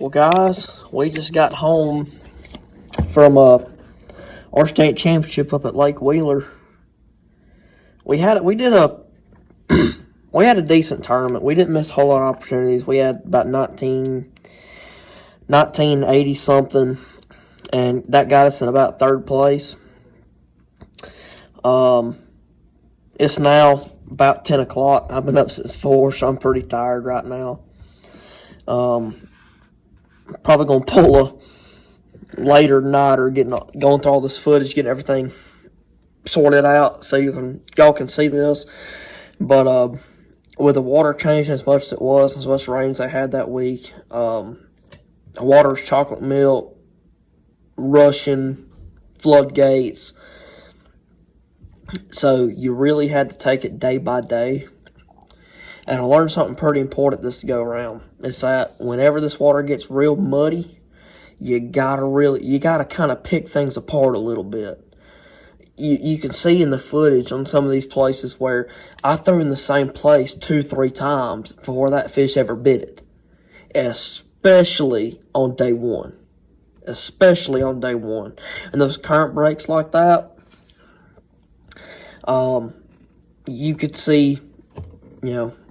Well, guys, we just got home from our state championship up at Lake Wheeler. We had a decent tournament. We didn't miss a whole lot of opportunities. We had about 1980 something, and that got us in about third place. It's now about 10 o'clock. I've been up since 4, so I'm pretty tired right now. Probably going to pull a later nighter, going through all this footage, getting everything sorted out so y'all can see this. But with the water changing as much as it was, as much rain as I had that week, water's chocolate milk, rushing, floodgates. So you really had to take it day by day. And I learned something pretty important this go around. It's that whenever this water gets real muddy, you gotta kind of pick things apart a little bit. You can see in the footage on some of these places where I threw in the same place 2-3 times before that fish ever bit it. Especially on day one. And those current breaks like that, you could see,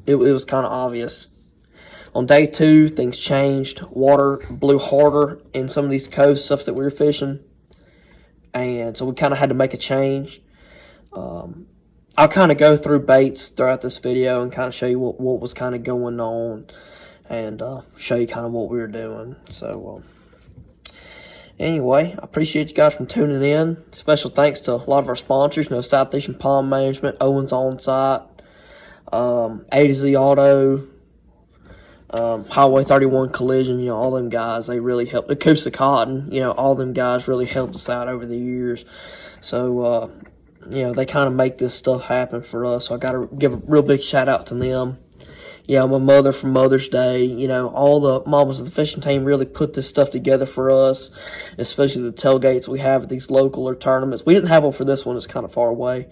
it was kind of obvious. On day 2, things changed. Water blew harder in some of these coast stuff that we were fishing. And so we kind of had to make a change. I'll kind of go through baits throughout this video and kind of show you what was kind of going on. And show you kind of what we were doing. So, anyway, I appreciate you guys from tuning in. Special thanks to a lot of our sponsors. Southeastern Pond Management, Owens On Site, A to Z Auto, Highway 31 Collision, all them guys, they really helped. Acoustic Cotton, all them guys really helped us out over the years. So, they kind of make this stuff happen for us. So I got to give a real big shout out to them. My mother for Mother's Day, all the mamas of the fishing team really put this stuff together for us, especially the tailgates we have at these local or tournaments. We didn't have one for this one. It's kind of far away.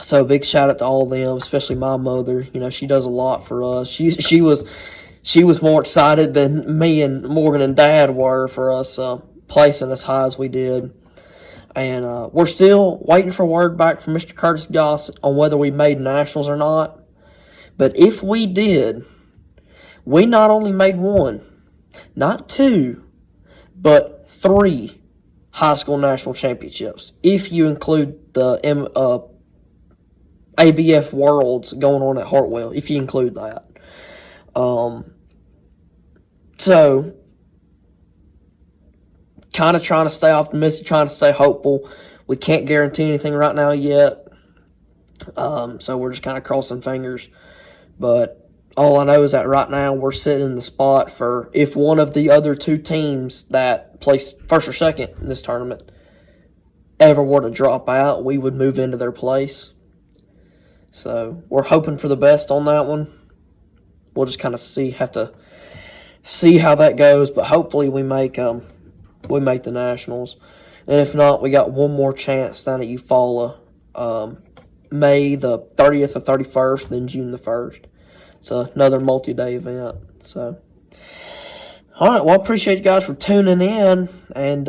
So big shout out to all of them, especially my mother. She does a lot for us. She was more excited than me and Morgan and Dad were for us placing as high as we did. And we're still waiting for word back from Mr. Curtis Goss on whether we made nationals or not. But if we did, we not only made 1, not 2, but 3 high school national championships. If you include the ABF Worlds going on at Hartwell, if you include that. So, kind of trying to stay optimistic, trying to stay hopeful. We can't guarantee anything right now yet. So we're just kind of crossing fingers. But all I know is that right now we're sitting in the spot for if one of the other 2 teams that placed first or second in this tournament ever were to drop out, we would move into their place. So we're hoping for the best on that one. We'll just kind of have to see how that goes. But hopefully we make the nationals. And if not, we got one more chance down at Eufaula. May the 30th or 31st, then June the 1st. It's another multi-day event. So, all right. Well, I appreciate you guys for tuning in, and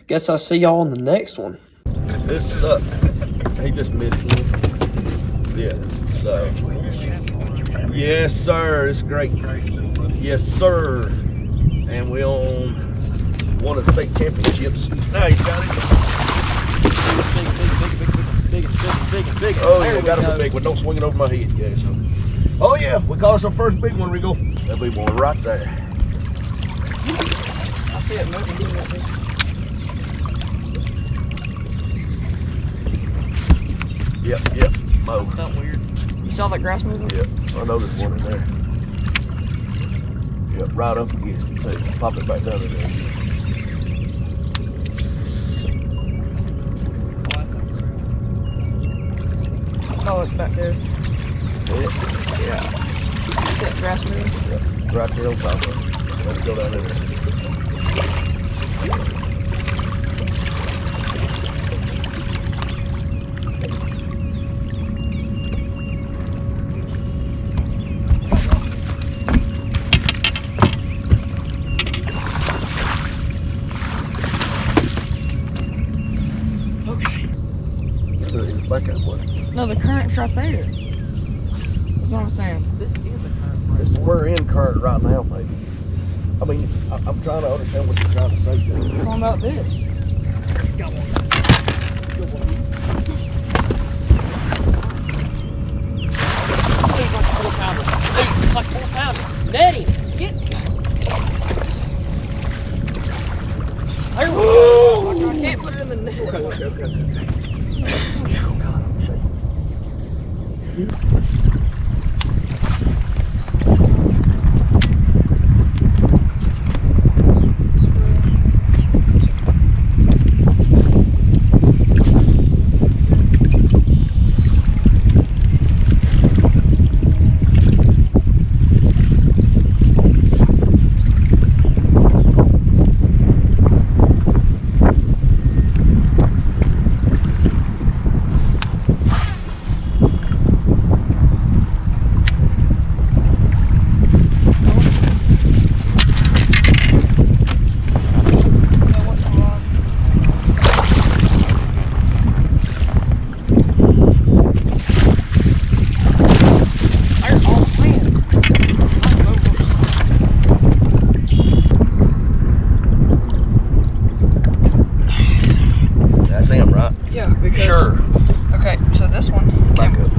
guess I'll see y'all in the next one. This sucked. He just missed one. Yeah. So, yes, sir. It's great. Yes, sir. And we own one of the state championships. Now you got it. Big. Oh, yeah, got us a big one. Don't swing it over my head. Yeah, so. Oh, yeah, we caught us our first big one, Rigo. That'll be one right there. I see it moving. Yep. Mo. That's weird. You saw that grass moving? Yep. I know there's one in there. Yep, right up against it, too. Pop it back down in there. Oh, it's back there. Yeah. See that grass moving? Yep, right there on top of it. Let's go down there. back that way. No, the current's right there. That's what I'm saying. This is a current. We're in current right now, maybe. I mean, I'm trying to understand what you're trying to say, Jay. Talking about this. Got one. It's like a 4-pounder. Dude, it's like a 4-pounder. Net him. Get. I can't put it in the net. Okay. Oh, God, I'm shaking. Yeah, because... Sure. Okay, so this one... Back up.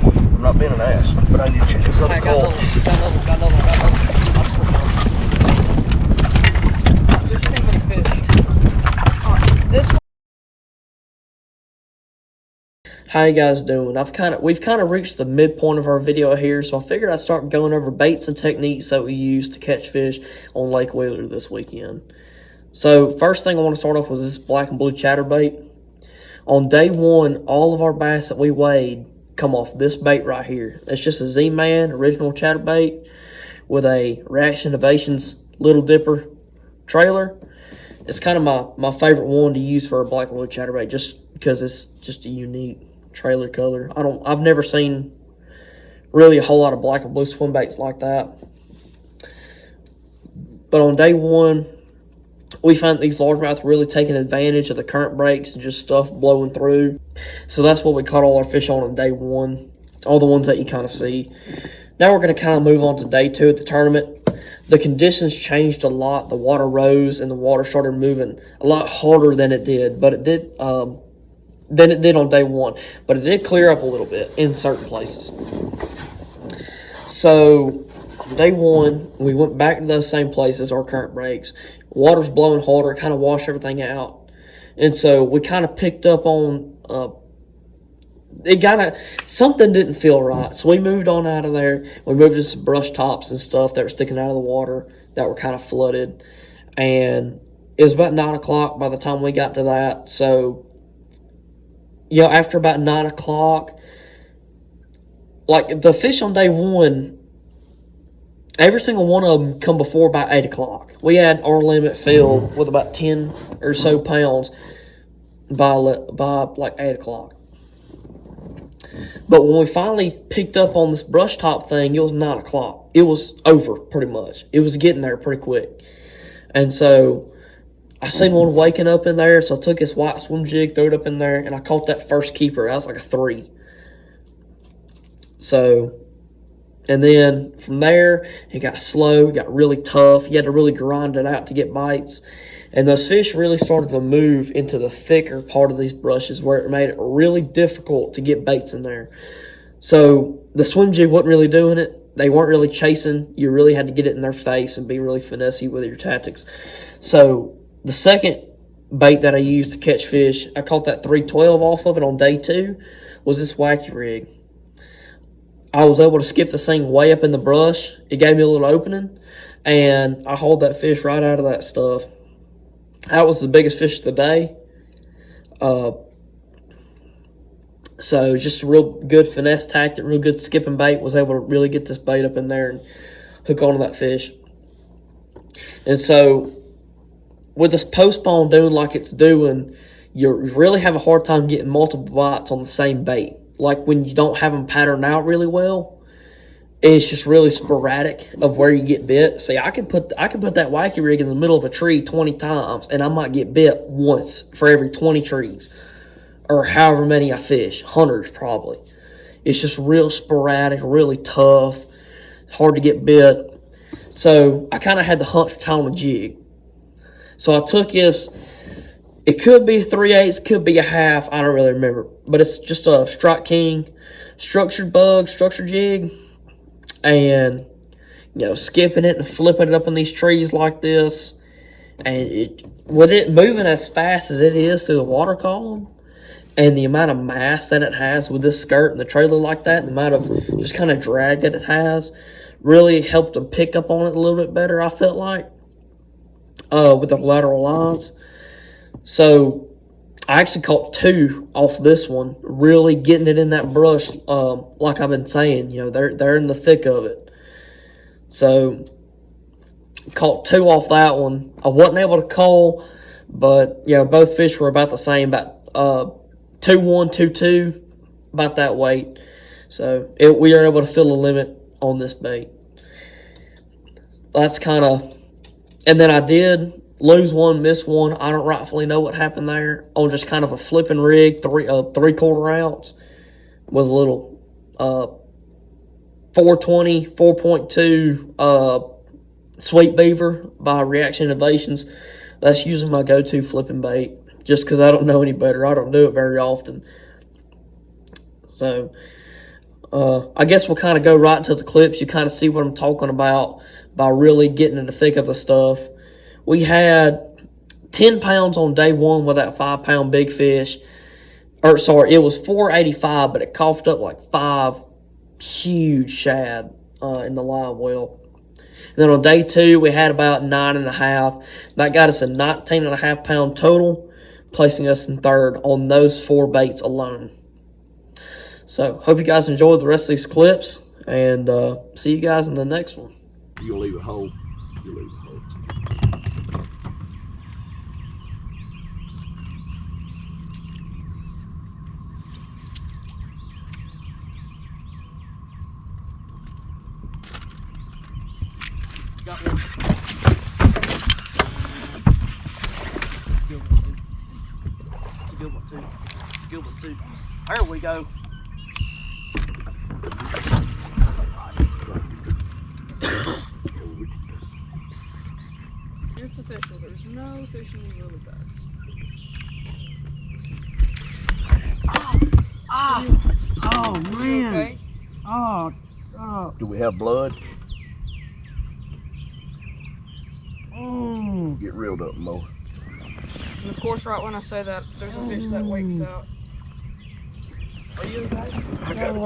I'm not being an ass, but I need to check this other call. Got another one. There's too many fish. Alright, this one... How you guys doing? We've kind of reached the midpoint of our video here, so I figured I'd start going over baits and techniques that we use to catch fish on Lake Wheeler this weekend. So first thing I want to start off with this black and blue chatterbait. On day one, all of our bass that we weighed come off this bait right here. It's just a Z-Man original chatterbait with a Reaction Innovations Little Dipper trailer. It's kind of my favorite one to use for a black and blue chatterbait, just because it's just a unique trailer color. I've never seen really a whole lot of black and blue swim baits like that. But on day one, we find these largemouth really taking advantage of the current breaks and just stuff blowing through. So that's what we caught all our fish on day one, all the ones that you kind of see. Now we're going to kind of move on to day two of the tournament. The conditions changed a lot. The water rose and the water started moving a lot harder than it did, but it did than it did on day one. But it did clear up a little bit in certain places. So day one, we went back to those same places, our current breaks. Water's blowing harder, kind of washed everything out. And so we kind of picked up on, something didn't feel right. So we moved on out of there. We moved to some brush tops and stuff that were sticking out of the water that were kind of flooded. And it was about 9 o'clock by the time we got to that. So, you know, after about 9 o'clock, like the fish on day one, every single one of them come before about 8 o'clock. We had our limit filled with about 10 or so pounds by like 8 o'clock. But when we finally picked up on this brush top thing, it was 9 o'clock. It was over pretty much. It was getting there pretty quick. And so I seen one waking up in there, so I took this white swim jig, threw it up in there, and I caught that first keeper. That was like a 3. So... and then from there, it got slow, it got really tough. You had to really grind it out to get bites. And those fish really started to move into the thicker part of these brushes where it made it really difficult to get baits in there. So the swim jig wasn't really doing it. They weren't really chasing. You really had to get it in their face and be really finessey with your tactics. So the second bait that I used to catch fish, I caught that 312 off of it on day 2, was this wacky rig. I was able to skip the thing way up in the brush. It gave me a little opening, and I hauled that fish right out of that stuff. That was the biggest fish of the day. So just a real good finesse tactic, real good skipping bait. Was able to really get this bait up in there and hook onto that fish. And so with this postpone doing like it's doing, you really have a hard time getting multiple bites on the same bait. Like when you don't have them patterned out really well, it's just really sporadic of where you get bit. See, I can put that wacky rig in the middle of a tree 20 times, and I might get bit once for every 20 trees, or however many I fish, hundreds probably. It's just real sporadic, really tough, hard to get bit. So I kind of had to hunt for time on a jig. So I took this. It could be a 3/8, could be a half. I don't really remember, but it's just a Strike King structured bug, structured jig, and skipping it and flipping it up in these trees like this, and with it moving as fast as it is through the water column, and the amount of mass that it has with this skirt and the trailer like that, and the amount of just kind of drag that it has, really helped to pick up on it a little bit better, I felt like, with the lateral lines. So I actually caught 2 off this one, really getting it in that brush, like I've been saying, they're in the thick of it. So caught 2 off that one. I wasn't able to call, but both fish were about the same, about 2-1, 2-2, about that weight. So we were able to fill the limit on this bait. That's kind of, and then I did lose one, miss one. I don't rightfully know what happened there on just kind of a flipping rig, 3/4 ounce with a little 420, 4.2 Sweet Beaver by Reaction Innovations. That's usually my go-to flipping bait, just because I don't know any better. I don't do it very often. So I guess we'll kind of go right into the clips. You kind of see what I'm talking about by really getting in the thick of the stuff. We had 10 pounds on day 1 with that 5-pound big fish. Or sorry, it was 485, but it coughed up like 5 huge shad in the live well. And then on day 2, we had about 9.5. That got us a 19.5 pound total, placing us in 3rd on those 4 baits alone. So, hope you guys enjoyed the rest of these clips, and see you guys in the next one. You'll leave it whole. You'll leave it whole. Got one. It's a good one, too. It's a good one, too. There we go. It's official. There's no fishing with lily pads. Oh, man. Okay. Oh. Do we have blood? Get reeled up more. And of course, right when I say that, there's a fish that wakes out. Are you okay? I got it.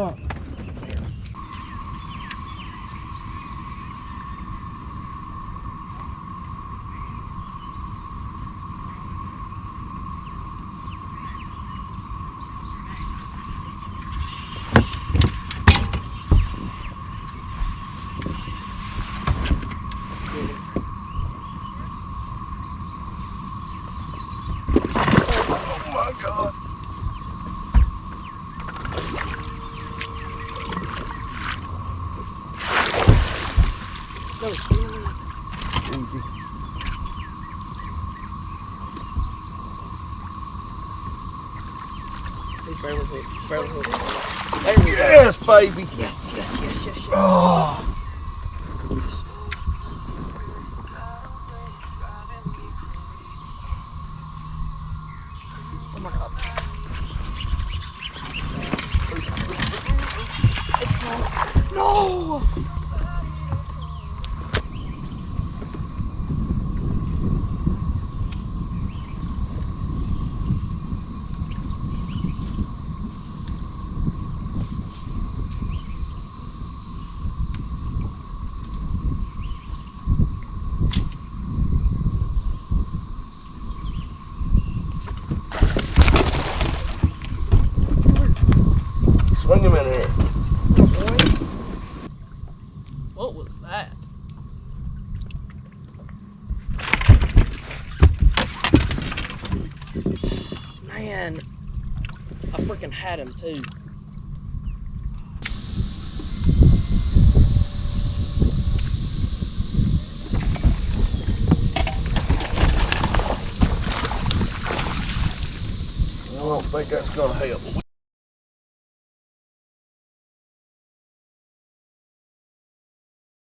He's barely hooked. He's barely hooked. There we go. Yes, baby. Yes. Oh. Oh my God. No! Swing him in here. What was that? Man, I freaking had him too. don't think that's gonna help.